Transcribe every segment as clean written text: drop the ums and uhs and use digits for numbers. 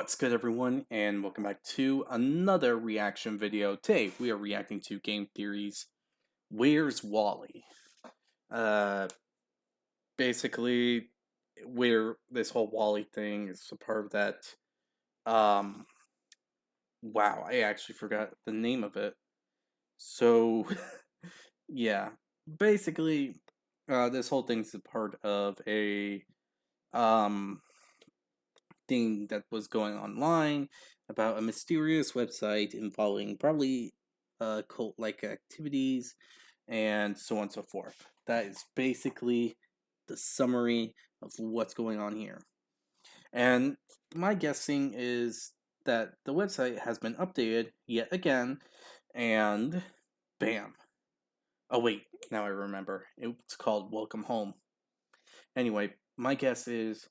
What's good, everyone, and welcome back to another reaction video. Today we are reacting to Game Theory's Where's Wally? Uh Basically, where this whole Wally thing is a part of that. Um wow, I actually forgot the name of it. So yeah. Basically, this whole thing's a part of a um thing that was going online about a mysterious website involving probably cult like activities and so on and so forth. That is basically the summary of what's going on here. And my guessing is that the website has been updated yet again, and bam. Oh, wait, now I remember. It's called Welcome Home. Anyway, my guess is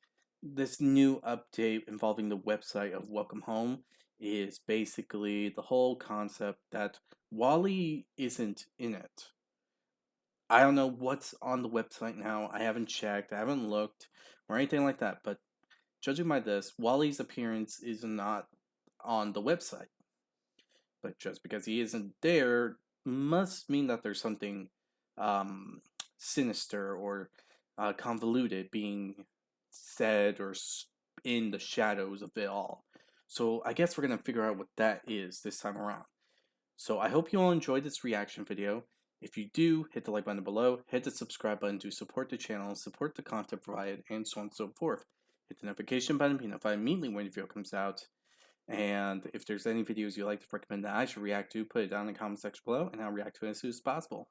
this new update involving the website of Welcome Home is basically the whole concept that Wally isn't in it. I don't know what's on the website now. I haven't checked, I haven't looked, or anything like that, but judging by this, Wally's appearance is not on the website. But just because he isn't there must mean that there's something um, sinister or convoluted being said or in the shadows of it all. So I guess we're going to figure out what that is this time around. So I hope you all enjoyed this reaction video. If you do, hit the like button below, hit the subscribe button to support the channel, support the content provided, and so on and so forth. Hit the notification button to be notified immediately when a video comes out. And if there's any videos you'd like to recommend that I should react to, put it down in the comment section below, and I'll react to it as soon as possible.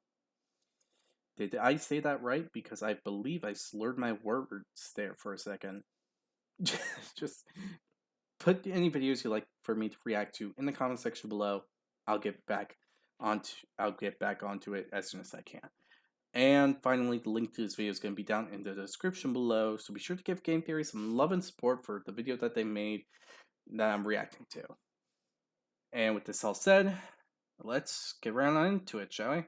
Did I say that right? Because I believe I slurred my words there for a second. Just put any videos you'd like for me to react to in the comment section below. I'll get back onto it as soon as I can. And finally, the link to this video is going to be down in the description below, so be sure to give Game Theory some love and support for the video that they made that I'm reacting to. And with this all said, let's get right on into it, shall we?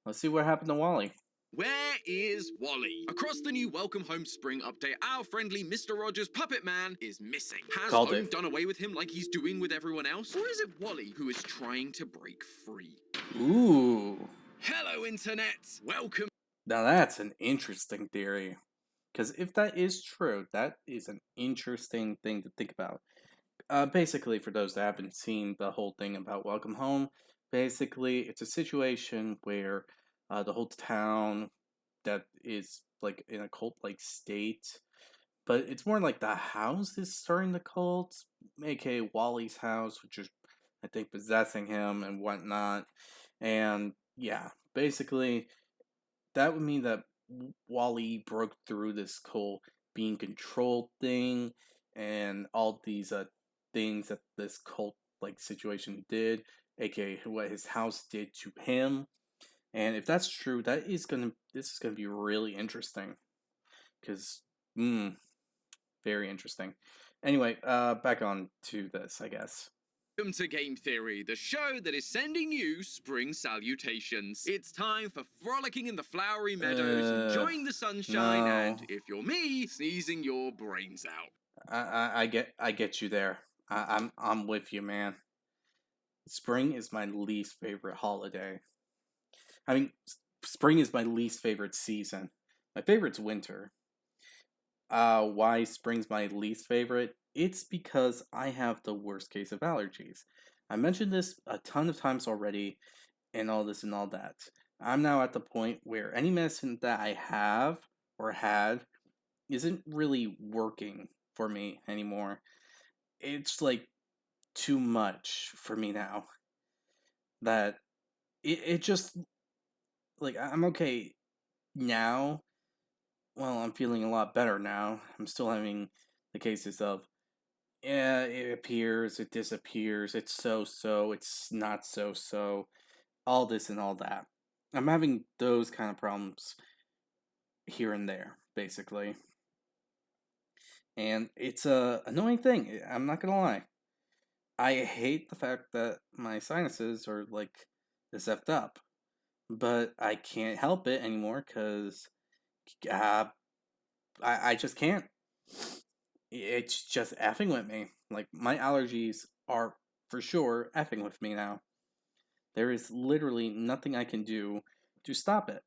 Let's see what happened to Wally. Where is Wally? Across the new Welcome Home Spring update, our friendly Mr. Rogers Puppet Man is missing. Has Called Home it. done away with him like he's doing with everyone else? Or is it Wally who is trying to break free? Ooh. Hello, Internet! Welcome. Now that's an interesting theory. Because if that is true, that is an interesting thing to think about. Basically, for those that haven't seen the whole thing about Welcome Home, basically it's a situation where the whole town that is like in a cult-like state, but it's more like the house is starting the cult, aka Wally's house, which is I think possessing him and whatnot. And yeah, basically that would mean that Wally broke through this whole being controlled thing and all these things that this cult like situation did, aka what his house did to him. And if that's true, this is gonna be really interesting. Cause very interesting. Anyway, back on to this, I guess. Welcome to Game Theory, the show that is sending you spring salutations. It's time for frolicking in the flowery meadows, enjoying the sunshine, No. and if you're me, sneezing your brains out. I get you there. I'm with you, man. Spring is my least favorite holiday. I mean, spring is my least favorite season. My favorite's winter. Why spring's my least favorite? It's because I have the worst case of allergies. I mentioned this a ton of times already, and all this and all that. I'm now at the point where any medicine that I have or had isn't really working for me anymore. It's like too much for me now. That it just like I'm okay now. Well, I'm feeling a lot better now. I'm still having the cases of yeah, it appears, it disappears, it's so, it's not so, all this and all that. I'm having those kind of problems here and there, basically. And it's a annoying thing, I'm not gonna lie. I hate the fact that my sinuses are like this effed up. But I can't help it anymore because I just can't. it's just effing with me. Like, my allergies are for sure effing with me now. There is literally nothing I can do to stop it.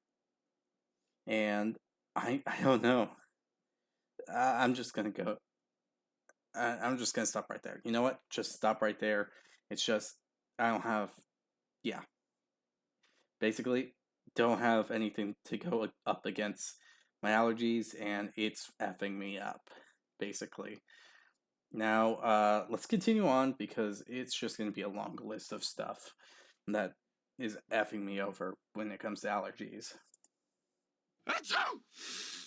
And I don't know. I'm just gonna go. I'm just gonna stop right there. You know what? Just stop right there. It's just I don't have. Yeah, basically, don't have anything to go up against my allergies, and it's effing me up. Basically. Now, let's continue on because it's just gonna be a long list of stuff that is effing me over when it comes to allergies. Achoo!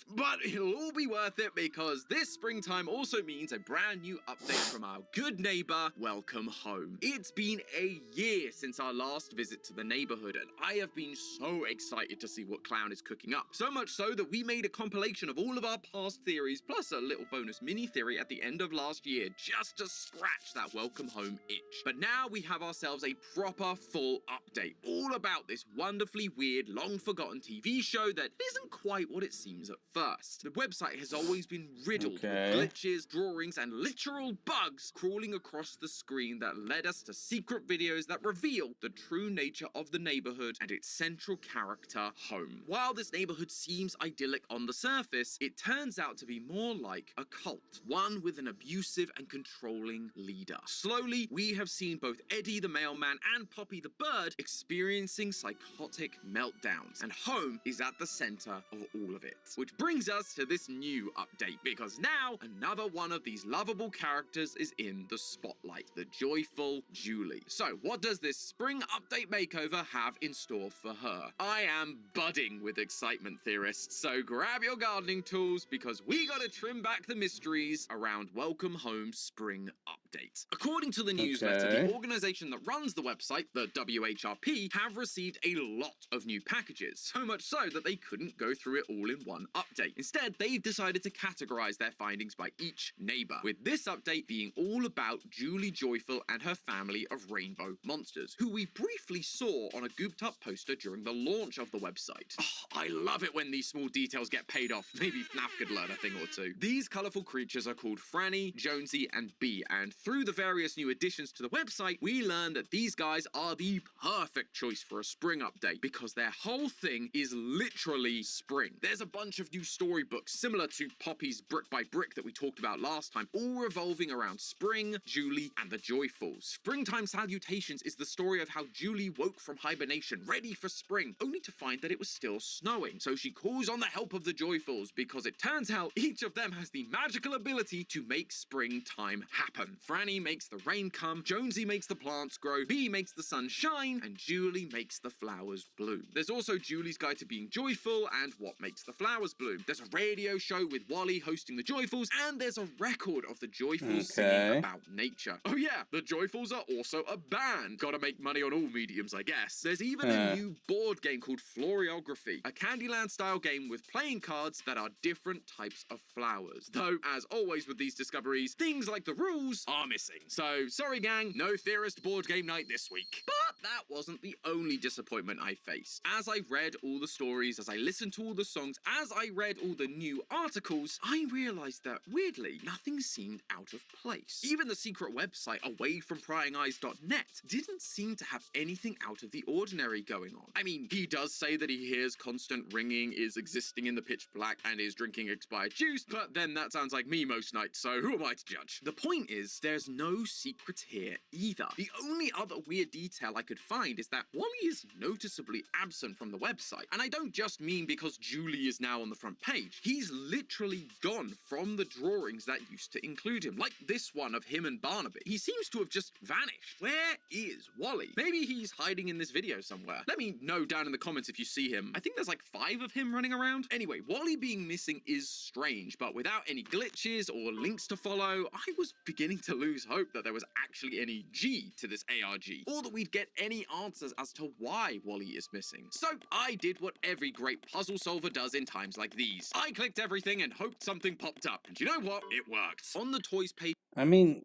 But it'll all be worth it because this springtime also means a brand new update from our good neighbor, Welcome Home. It's been a year since our last visit to the neighborhood, and I have been so excited to see what Clown is cooking up. So much so that we made a compilation of all of our past theories, plus a little bonus mini theory at the end of last year, just to scratch that Welcome Home itch. But now we have ourselves a proper full update, all about this wonderfully weird, long forgotten TV show that isn't quite what it seems at first. The website has always been riddled with Okay. glitches, drawings, and literal bugs crawling across the screen that led us to secret videos that reveal the true nature of the neighborhood and its central character, Home. While this neighborhood seems idyllic on the surface, it turns out to be more like a cult, one with an abusive and controlling leader. Slowly, we have seen both Eddie the mailman and Poppy the bird experiencing psychotic meltdowns, and Home is at the center of all of it. Which brings us to this new update, because now another one of these lovable characters is in the spotlight, the joyful Julie. So what does this spring update makeover have in store for her? I am budding with excitement, theorists, so grab your gardening tools because we gotta trim back the mysteries around Welcome Home Spring Update. According to the newsletter, Okay. the organization that runs the website, the WHRP, have received a lot of new packages, so much so that they couldn't go through it all in one update. Instead, they've decided to categorize their findings by each neighbor, with this update being all about Julie Joyful and her family of rainbow monsters, who we briefly saw on a gooped up poster during the launch of the website. Oh, I love it when these small details get paid off. Maybe FNAF could learn a thing or two. These colourful creatures are called Franny, Jonesy, and Bee, and through the various new additions to the website, we learned that these guys are the perfect choice for a spring update because their whole thing is literally spring. There's a bunch of new storybooks similar to Poppy's Brick by Brick that we talked about last time, all revolving around spring, Julie, and the Joyfuls. Springtime Salutations is the story of how Julie woke from hibernation, ready for spring, only to find that it was still snowing. So she calls on the help of the Joyfuls because it turns out each of them has the magical ability to make springtime happen. Franny makes the rain come, Jonesy makes the plants grow, Bee makes the sun shine, and Julie makes the flowers bloom. There's also Julie's Guide to Being Joyful and What Makes the Flowers Bloom. There's a radio show with Wally hosting the Joyfuls, and there's a record of the Joyfuls singing about nature. Oh yeah, the Joyfuls are also a band. Gotta make money on all mediums, I guess. There's even a new board game called Floriography, a Candyland-style game with playing cards that are different types of flowers. Though, as always with these discoveries, things like the rules are missing. So, sorry gang, no Theorist board game night this week. But that wasn't the only disappointment I faced. As I read all the stories, as I listened to all the songs, as I read all the new articles, I realized that, weirdly, nothing seemed out of place. Even the secret website, awayfrompryingeyes.net, didn't seem to have anything out of the ordinary going on. I mean, he does say that he hears constant ringing, is existing in the pitch black, and is drinking expired juice, but then that sounds like me most nights, so who am I to judge? The point is, there's no secrets here either. The only other weird detail I could find is that Wally is noticeably absent from the website, and I don't just mean because Julie is now on the front page. He's literally gone from the drawings that used to include him, like this one of him and Barnaby. He seems to have just vanished. Where is Wally? Maybe he's hiding in this video somewhere. Let me know down in the comments if you see him. I think there's like 5 of him running around. Anyway, Wally being missing is strange, but without any glitches or links to follow, I was beginning to lose hope that there was actually any G to this ARG, or that we'd get any answers as to why Wally is missing. So I did what every great puzzle solver does in times like these. I clicked everything and hoped something popped up. And you know what? It worked. On the toys page, I mean,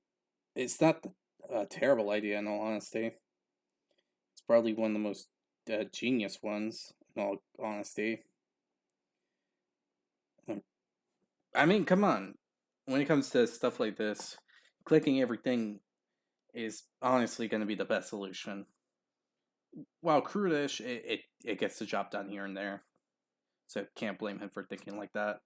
it's not a terrible idea in all honesty. It's probably one of the most genius ones in all honesty. I mean, come on. when it comes to stuff like this, clicking everything is honestly going to be the best solution. While crudish, it gets the job done here and there. So can't blame him for thinking like that.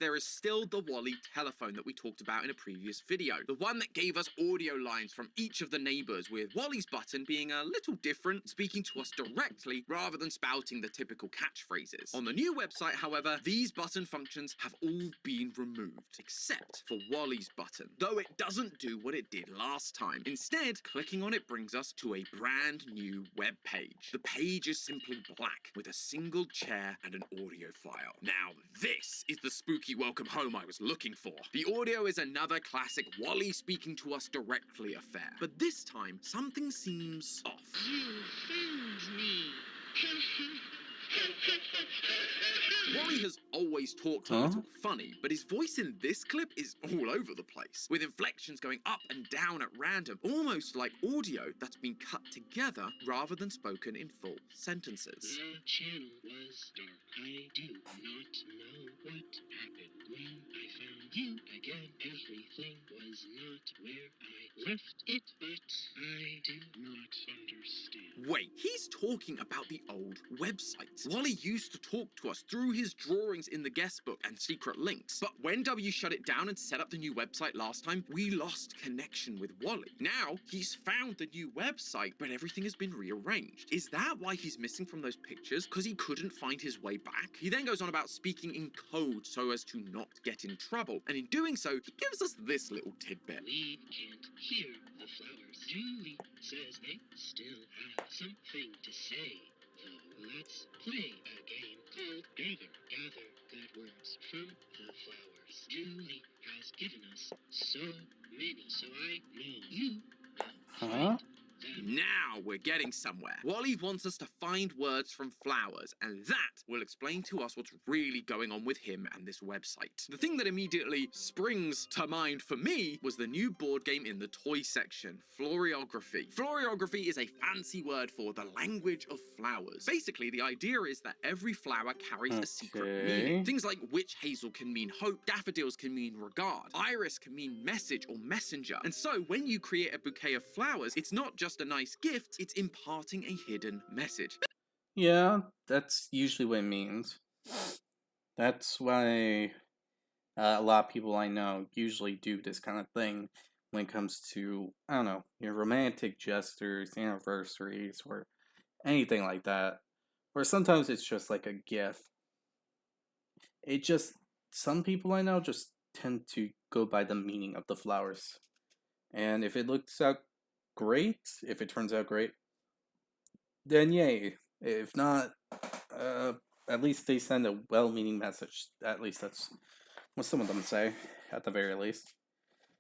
There is still the Wally telephone that we talked about in a previous video. The one that gave us audio lines from each of the neighbours, with Wally's button being a little different, speaking to us directly rather than spouting the typical catchphrases. On the new website, however, these button functions have all been removed, except for Wally's button, though it doesn't do what it did last time. Instead, clicking on it brings us to a brand new web page. The page is simply black, with a single chair and an audio file. Now, this is the spooky welcome home I was looking for. The audio is another classic Wally speaking to us directly affair, but this time something seems off. You found me. Wally has always talked a little funny, but his voice in this clip is all over the place, with inflections going up and down at random, almost like audio that's been cut together rather than spoken in full sentences. The channel was dark. I do not know what happened when I found you again. Everything was not where I left it, but I do not understand. Wait, he's talking about the old website. Wally used to talk to us through his drawings in the guest book and secret links, but when W shut it down and set up the new website last time, we lost connection with Wally. Now, he's found the new website, but everything has been rearranged. Is that why he's missing from those pictures? Because he couldn't find his way back? He then goes on about speaking in code so as to not get in trouble, and in doing so, he gives us this little tidbit. We can't hear the flowers. Julie says they still have something to say, though. Let's play a game called Gather. Gather good words from the flowers. Julie has given us so many, so I know you will find them. Now we're getting somewhere. Wally wants us to find words from flowers, and that will explain to us what's really going on with him and this website. The thing that immediately springs to mind for me was the new board game in the toy section, Floriography. Floriography is a fancy word for the language of flowers. Basically, the idea is that every flower carries a secret meaning. Things like witch hazel can mean hope, daffodils can mean regard, iris can mean message or messenger. And so when you create a bouquet of flowers, it's not just a nice gift, it's imparting a hidden message. Yeah, that's usually what it means. That's why a lot of people I know usually do this kind of thing when it comes to, I don't know, your romantic gestures, anniversaries, or anything like that. Or sometimes it's just like a gift. It just, some people I know just tend to go by the meaning of the flowers. And if it looks out great, if it turns out great, then yay. If not, at least they send a well-meaning message. At least that's what some of them say, at the very least.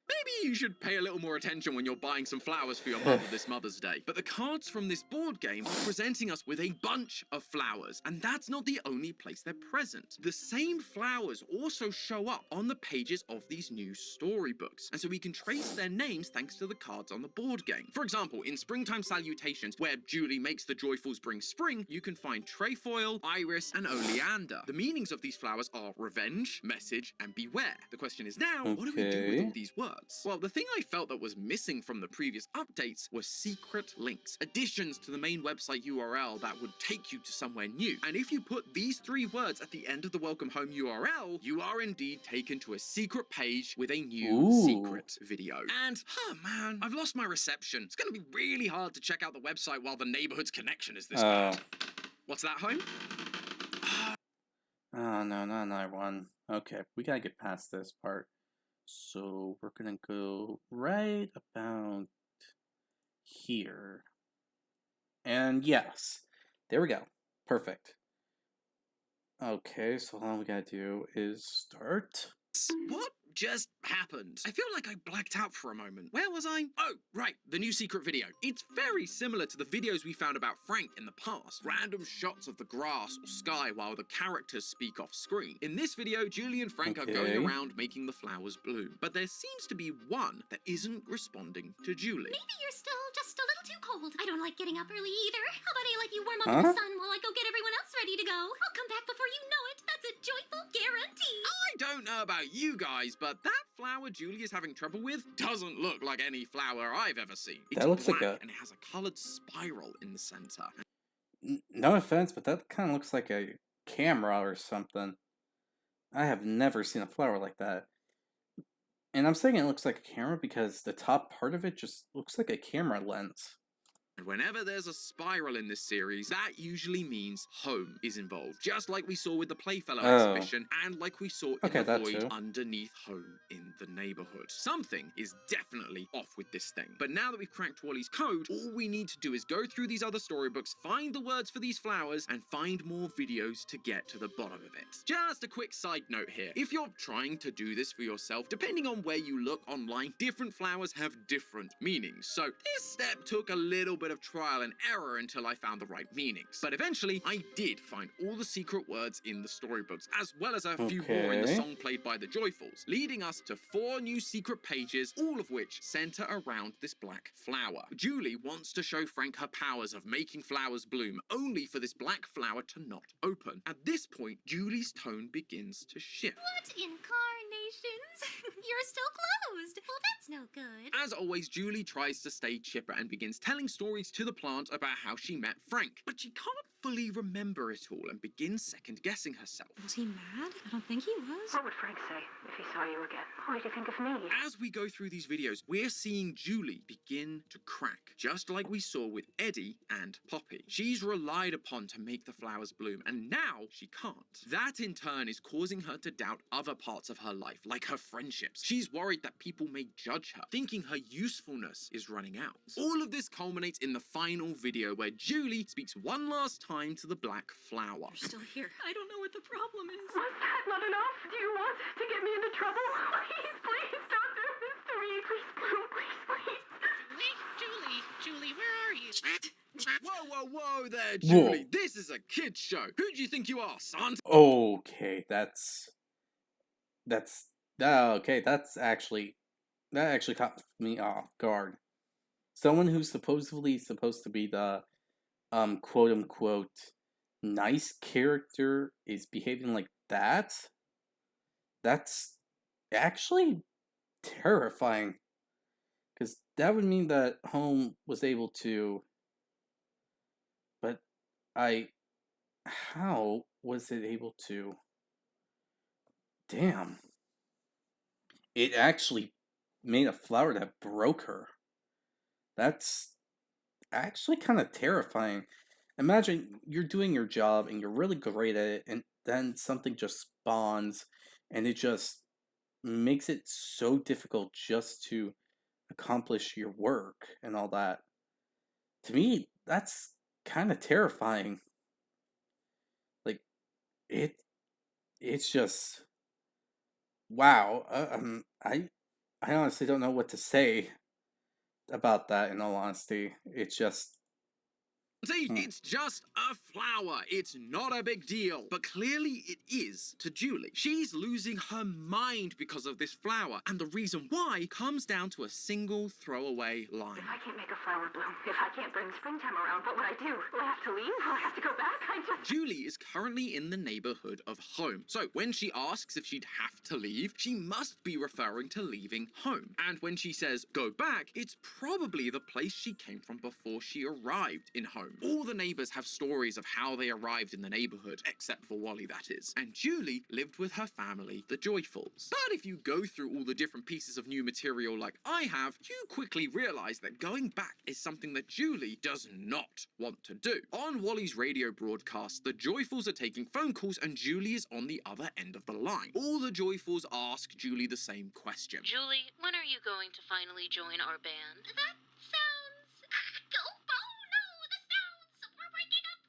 Maybe you should pay a little more attention when you're buying some flowers for your mother this Mother's Day. But the cards from this board game are presenting us with a bunch of flowers, and that's not the only place they're present. The same flowers also show up on the pages of these new storybooks, and so we can trace their names thanks to the cards on the board game. For example, in Springtime Salutations, where Julie makes the joyfuls bring spring, you can find trefoil, iris, and oleander. The meanings of these flowers are revenge, message, and beware. The question is now, what do we do with all these words? Well, the thing I felt that was missing from the previous updates were secret links, additions to the main website URL that would take you to somewhere new. And if you put these 3 words at the end of the welcome home URL, you are indeed taken to a secret page with a new secret video. And, oh man, I've lost my reception. It's gonna be really hard to check out the website while the neighborhood's connection is this bad. What's that, home? Oh no, not another one. Okay, we gotta get past this part. So we're gonna go right about here. And yes, there we go. Perfect. Okay, so all we gotta do is start. What just happened? I feel like I blacked out for a moment. Where was I? Oh, right, the new secret video. It's very similar to the videos we found about Frank in the past. Random shots of the grass or sky while the characters speak off screen. In this video, Julie and Frank are going around making the flowers bloom. But there seems to be one that isn't responding to Julie. Maybe you're still just a little too cold. I don't like getting up early either. How about I let you warm up in the sun while I go get everyone else ready to go? I'll come back before you know it. That's a joyful guarantee. I don't know. know about you guys, but that flower Julie is having trouble with doesn't look like any flower I've ever seen. It's That looks black like a... and it has a colored spiral in the center. No offense, but that kind of looks like a camera or something. I have never seen a flower like that. And I'm saying it looks like a camera because the top part of it just looks like a camera lens. And whenever there's a spiral in this series, that usually means home is involved. Just like we saw with the Playfellow exhibition, and like we saw in the void underneath home in the neighborhood. Something is definitely off with this thing. But now that we've cracked Wally's code, all we need to do is go through these other storybooks, find the words for these flowers, and find more videos to get to the bottom of it. Just a quick side note here. If you're trying to do this for yourself, depending on where you look online, different flowers have different meanings. So this step took a little bit of trial and error until I found the right meanings. But eventually, I did find all the secret words in the storybooks, as well as a few more in the song played by the Joyfuls, leading us to 4 new secret pages, all of which center around this black flower. Julie wants to show Frank her powers of making flowers bloom, only for this black flower to not open. At this point, Julie's tone begins to shift. What incarnations? You're still closed. Well, that's no good. As always, Julie tries to stay chipper and begins telling stories to the plant about how she met Frank, but she can't fully remember it all and begins second-guessing herself. Was he mad? I don't think he was. What would Frank say if he saw you again? What would you think of me? As we go through these videos, we're seeing Julie begin to crack, just like we saw with Eddie and Poppy. She's relied upon to make the flowers bloom, and now she can't. That in turn is causing her to doubt other parts of her life, like her friendships. She's worried that people may judge her, thinking her usefulness is running out. All of this culminates in the final video where Julie speaks one last time to the black flower. You're still here. I don't know what the problem is. Was that not enough? Do you want to get me into trouble? Please don't do this to me. Please. Julie, where are you? Whoa there, Julie. Whoa. This is a kid's show. Who do you think you are, son? Okay, that actually caught me off guard. Someone who's supposedly supposed to be the quote unquote nice character is behaving like that? That's actually terrifying. Because that would mean that Home was able to... But how was it able to... Damn. It actually made a flower that broke her. That's actually kind of terrifying. Imagine you're doing your job and you're really great at it, and then something just spawns and it just makes it so difficult just to accomplish your work and all that. To me, that's kind of terrifying. Like, it's just... Wow. I honestly don't know what to say about that, in all honesty. It's just... See, it's just a flower. It's not a big deal. But clearly it is to Julie. She's losing her mind because of this flower. And the reason why comes down to a single throwaway line. If I can't make a flower bloom, if I can't bring springtime around, what would I do? Will I have to leave? Will I have to go back? Julie is currently in the neighborhood of home. So when she asks if she'd have to leave, she must be referring to leaving home. And when she says go back, it's probably the place she came from before she arrived in home. All the neighbors have stories of how they arrived in the neighborhood, except for Wally, that is. And Julie lived with her family, the Joyfuls. But if you go through all the different pieces of new material like I have, you quickly realize that going back is something that Julie does not want to do. On Wally's radio broadcast, the Joyfuls are taking phone calls and Julie is on the other end of the line. All the Joyfuls ask Julie the same question. Julie, when are you going to finally join our band? That sounds... Oh no, the sounds! We're breaking up!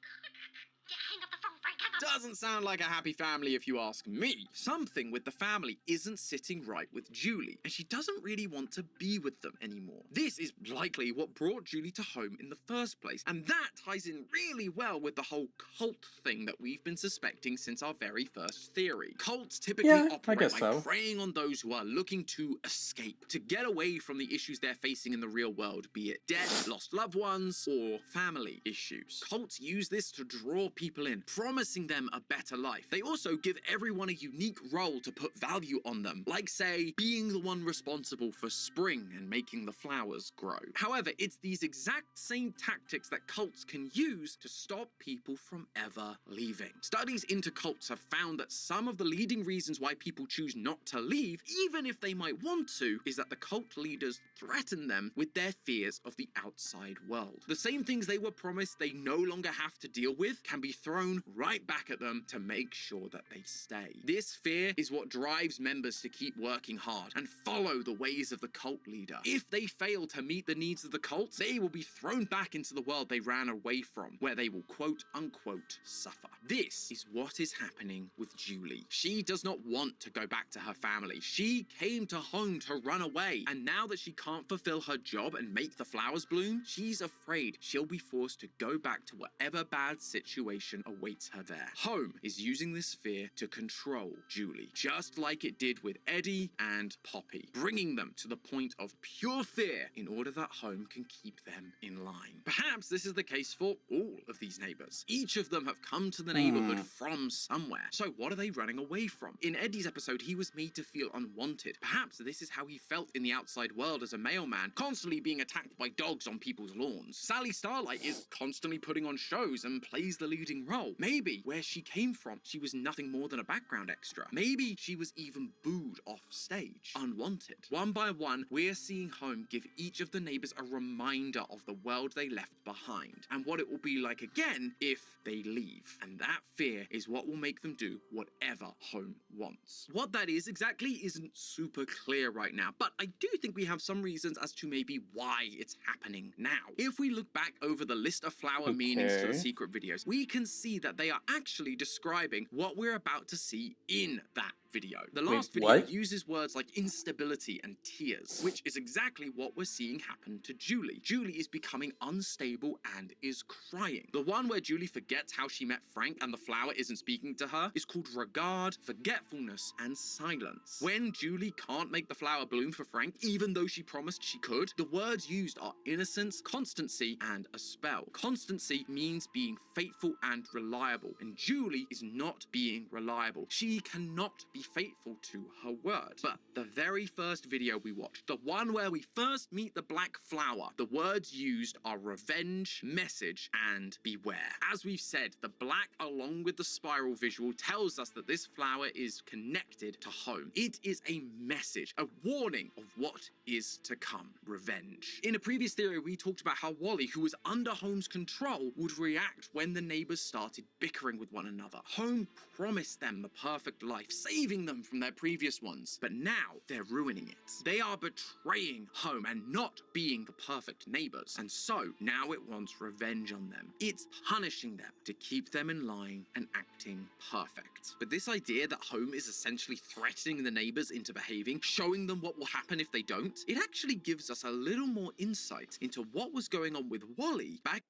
Hang up the phone, Frank, hang up! Doesn't sound like a happy family if you ask me. Something with the family isn't sitting right with Julie, and she doesn't really want to be with them anymore. This is likely what brought Julie to home in the first place, and that ties in really well with the whole cult thing that we've been suspecting since our very first theory. Cults typically operate by preying on those who are looking to escape, to get away from the issues they're facing in the real world, be it death, lost loved ones, or family issues. Cults use this to draw people in, promising them a better life. They also give everyone a unique role to put value on them, like say, being the one responsible for spring and making the flowers grow. However, it's these exact same tactics that cults can use to stop people from ever leaving. Studies into cults have found that some of the leading reasons why people choose not to leave, even if they might want to, is that the cult leaders threaten them with their fears of the outside world. The same things they were promised they no longer have to deal with can be thrown right back at them to make sure that they stay. This fear is what drives members to keep working hard and follow the ways of the cult leader. If they fail to meet the needs of the cult, they will be thrown back into the world they ran away from, where they will quote unquote suffer. This is what is happening with Julie. She does not want to go back to her family. She came to home to run away, and now that she can't fulfill her job and make the flowers bloom, she's afraid she'll be forced to go back to whatever bad situation awaits her there. Home is using this fear to control Julie, just like it did with Eddie and Poppy, bringing them to the point of pure fear in order that Home can keep them in line. Perhaps this is the case for all of these neighbors. Each of them have come to the neighborhood from somewhere. So what are they running away from? In Eddie's episode, he was made to feel unwanted. Perhaps this is how he felt in the outside world as a mailman, constantly being attacked by dogs on people's lawns. Sally Starlight is constantly putting on shows and plays the leading role. Maybe where she came from, she was nothing more than a background extra. Maybe she was even booed off stage, unwanted. One by one, we're seeing Home give each of the neighbors a reminder of the world they left behind and what it will be like again if they leave. And that fear is what will make them do whatever Home wants. What that is exactly isn't super clear right now, but I do think we have some reasons as to maybe why it's happening now. If we look back over the list of flower meanings to the secret videos, we can see that they are actually describing what we're about to see in that video. The last video uses words like instability and tears, which is exactly what we're seeing happen to Julie. Julie is becoming unstable and is crying. The one where Julie forgets how she met Frank and the flower isn't speaking to her is called regard, forgetfulness, and silence. When Julie can't make the flower bloom for Frank, even though she promised she could, the words used are innocence, constancy, and a spell. Constancy means being faithful and reliable, and Julie is not being reliable. She cannot be faithful to her word. But the very first video we watched, the one where we first meet the black flower, the words used are revenge, message, and beware. As we've said, the black along with the spiral visual tells us that this flower is connected to home. It is a message, a warning of what is to come, revenge. In a previous theory, we talked about how Wally, who was under Home's control, would react when the neighbors started bickering with one another. Home promised them the perfect life, saving them from their previous ones, but now they're ruining it. They are betraying Home and not being the perfect neighbors, and so now it wants revenge on them. It's punishing them to keep them in line and acting perfect. But this idea that Home is essentially threatening the neighbors into behaving, showing them what will happen if they don't, it actually gives us a little more insight into what was going on with Wally back.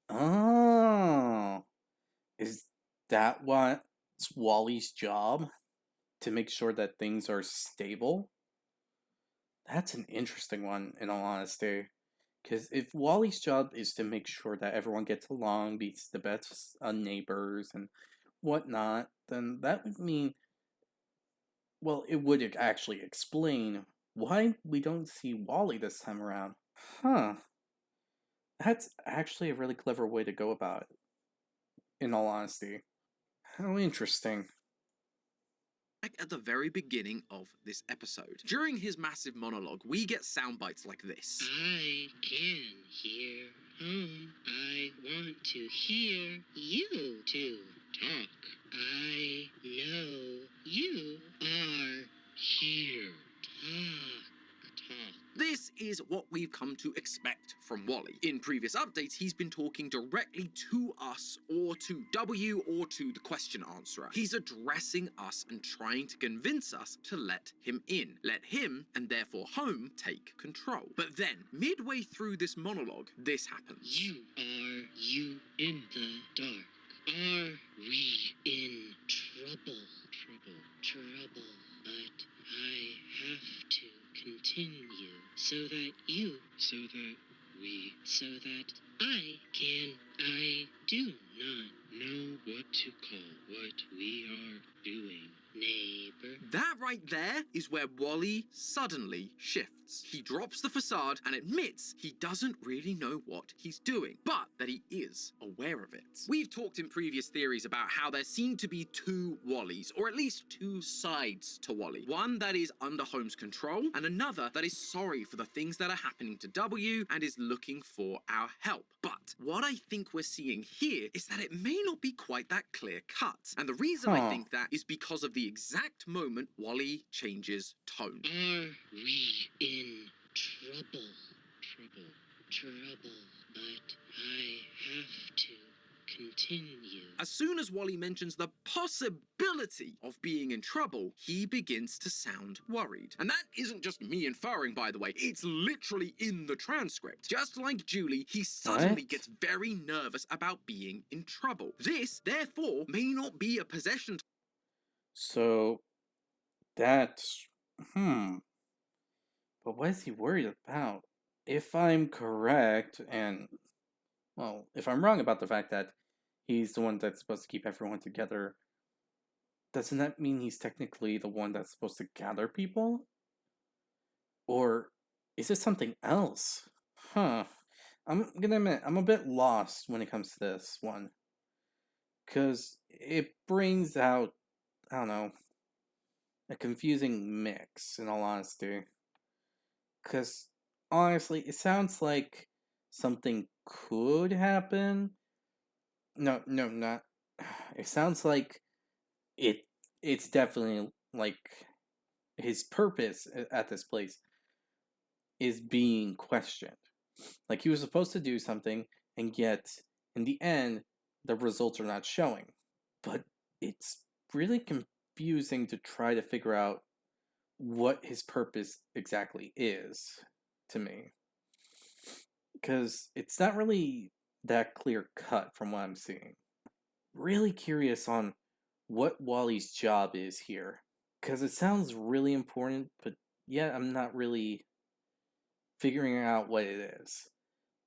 Oh, is that what's Wally's job? To make sure that things are stable? That's an interesting one, in all honesty. Because if Wally's job is to make sure that everyone gets along, be the best neighbors and whatnot, then that would mean, well, it would actually explain why we don't see Wally this time around. Huh. That's actually a really clever way to go about it, in all honesty. How interesting. At the very beginning of this episode. During his massive monologue, we get sound bites like this. I can hear home. I want to hear you two talk. I know you are here. Talk. This is what we've come to expect from Wally. In previous updates, he's been talking directly to us, or to W, or to the question answerer. He's addressing us and trying to convince us to let him in. Let him, and therefore Home, take control. But then, midway through this monologue, this happens. You in the dark. Are we in trouble? Trouble. But I have to continue so that I do not know what to call what we are doing, neighbor. That right there is where Wally suddenly shifts. He drops the facade and admits he doesn't really know what he's doing, but that he is aware of it. We've talked in previous theories about how there seem to be two Wallys, or at least two sides to Wally. One that is under Holmes' control, and another that is sorry for the things that are happening to W and is looking for our help. But what I think we're seeing here is that it may not be quite that clear cut. And the reason I think that is because of the exact moment Wally changes tone. Are we in trouble? Trouble. But I have to continue. As soon as Wally mentions the possibility of being in trouble, he begins to sound worried. And that isn't just me inferring, by the way. It's literally in the transcript. Just like Julie, he suddenly gets very nervous about being in trouble. This, therefore, may not be a possession. So, that's... But what is he worried about? If I'm correct, and... Well, if I'm wrong about the fact that he's the one that's supposed to keep everyone together, doesn't that mean he's technically the one that's supposed to gather people? Or is it something else? I'm gonna admit, I'm a bit lost when it comes to this one. Because it brings out, I don't know, a confusing mix, in all honesty. Because, honestly, it sounds like something could happen. No, not. It sounds like it's definitely like his purpose at this place is being questioned. Like he was supposed to do something, and yet in the end, the results are not showing. But it's really confusing to try to figure out what his purpose exactly is to me. Because it's not really that clear cut from what I'm seeing. Really curious on what Wally's job is here. Because it sounds really important, but yet I'm not really figuring out what it is.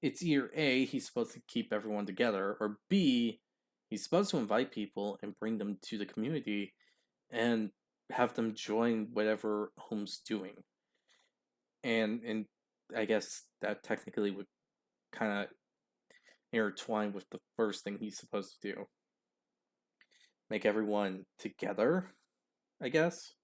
It's either A, he's supposed to keep everyone together, or B, he's supposed to invite people and bring them to the community and have them join whatever Holmes doing. And I guess that technically would kind of intertwine with the first thing he's supposed to do. Make everyone together, I guess?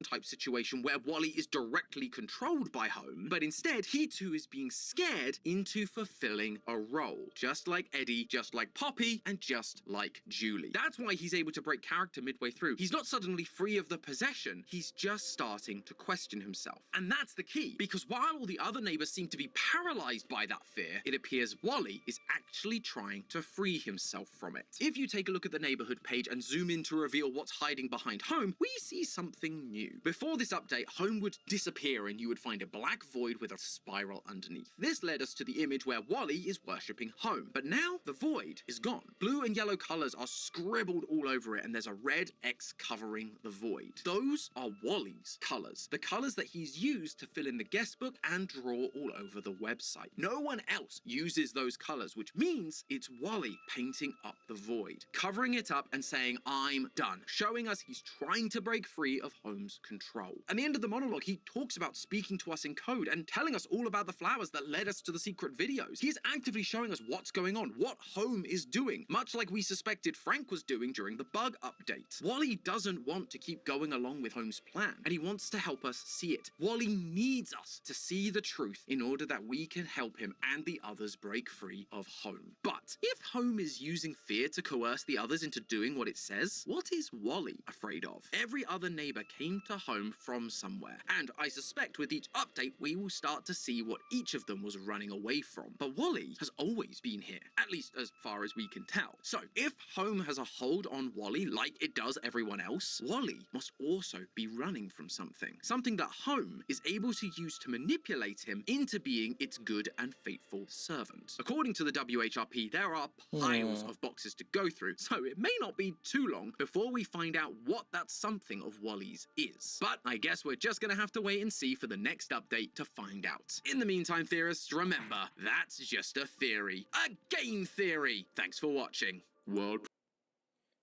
Type situation where Wally is directly controlled by Home, but instead he too is being scared into fulfilling a role. Just like Eddie, just like Poppy, and just like Julie. That's why he's able to break character midway through. He's not suddenly free of the possession, he's just starting to question himself. And that's the key, because while all the other neighbors seem to be paralyzed by that fear, it appears Wally is actually trying to free himself from it. If you take a look at the neighborhood page and zoom in to reveal what's hiding behind Home, we see something new. Before this update, Home would disappear and you would find a black void with a spiral underneath. This led us to the image where Wally is worshipping Home, but now the void is gone. Blue and yellow colors are scribbled all over it and there's a red X covering the void. Those are Wally's colors, the colors that he's used to fill in the guest book and draw all over the website. No one else uses those colors, which means it's Wally painting up the void, covering it up and saying, "I'm done," showing us he's trying to break free of Home's control. At the end of the monologue, he talks about speaking to us in code and telling us all about the flowers that led us to the secret videos. He is actively showing us what's going on, what Home is doing, much like we suspected Frank was doing during the bug update. Wally doesn't want to keep going along with Home's plan, and he wants to help us see it. Wally needs us to see the truth in order that we can help him and the others break free of Home. But if Home is using fear to coerce the others into doing what it says, what is Wally afraid of? Every other neighbor came to Home from somewhere, and I suspect with each update we will start to see what each of them was running away from. But Wally has always been here, at least as far as we can tell. So if Home has a hold on Wally like it does everyone else, Wally must also be running from something that Home is able to use to manipulate him into being its good and faithful servant. According to the WHRP, there are piles of boxes to go through, so it may not be too long before we find out what that something of Wally's is. is. But I guess we're just gonna have to wait and see for the next update to find out. In the meantime, theorists, remember, that's just a theory. A game theory! Thanks for watching. World.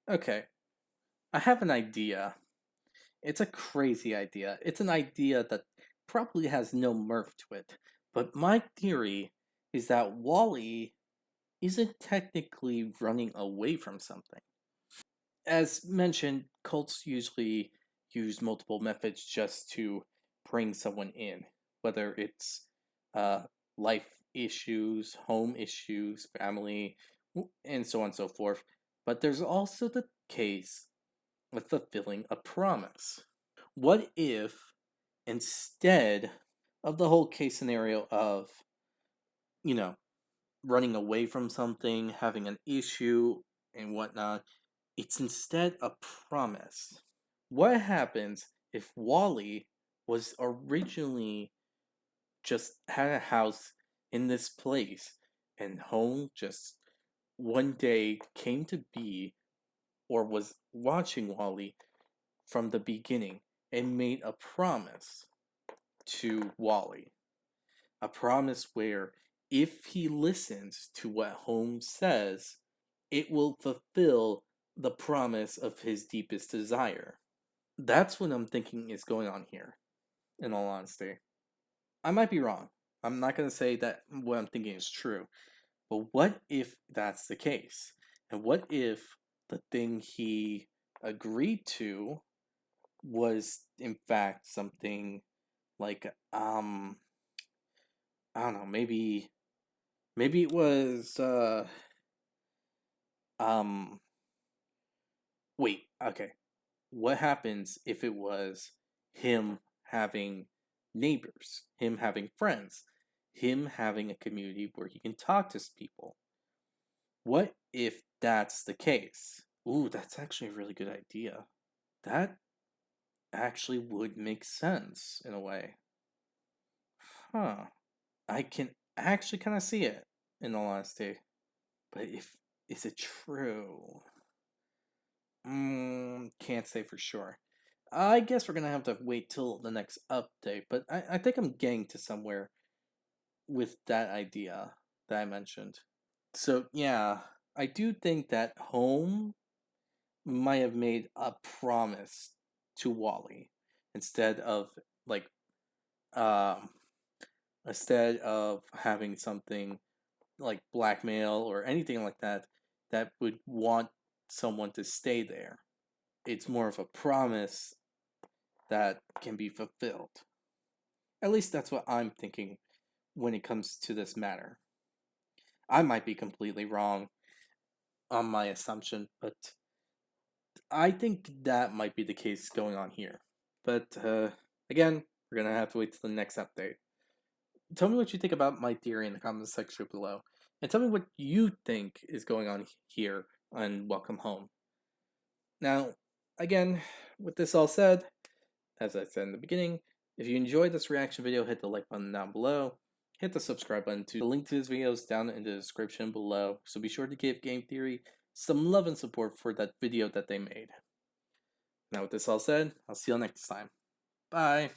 Okay, I have an idea. It's a crazy idea. It's an idea that probably has no mirth to it. But my theory is that Wally isn't technically running away from something. As mentioned, cults usually use multiple methods just to bring someone in, whether it's life issues, home issues, family, and so on and so forth. But there's also the case of fulfilling a promise. What if, instead of the whole case scenario of, you know, running away from something, having an issue, and whatnot, it's instead a promise? What happens if Wally was originally just had a house in this place and home just one day came to be, or was watching Wally from the beginning and made a promise to Wally? A promise where if he listens to what Holmes says, it will fulfill the promise of his deepest desire. That's what I'm thinking is going on here, in all honesty. I might be wrong. I'm not going to say that what I'm thinking is true. But what if that's the case? And what if the thing he agreed to was, in fact, something like, I don't know, maybe it was, um, wait, okay. What happens if it was him having neighbors, him having friends, him having a community where he can talk to people? What if that's the case? Ooh, that's actually a really good idea. That actually would make sense in a way. Huh. I can actually kind of see it, in all honesty. But is it true? Can't say for sure. I guess we're gonna have to wait till the next update, but I think I'm getting to somewhere with that idea that I mentioned. So yeah, I do think that Home might have made a promise to Wally instead of like um instead of having something like blackmail or anything like that that would want someone to stay there. It's more of a promise that can be fulfilled. At least that's what I'm thinking when it comes to this matter. I might be completely wrong on my assumption, but I think that might be the case going on here. But again, we're gonna have to wait till the next update. Tell me what you think about my theory in the comments section below, and tell me what you think is going on here on Welcome Home. Now, again, with this all said, as I said in the beginning, if you enjoyed this reaction video, hit the like button down below. Hit the subscribe button too. The link to this video is down in the description below, so be sure to give Game Theory some love and support for that video that they made. Now with this all said, I'll see you next time. Bye!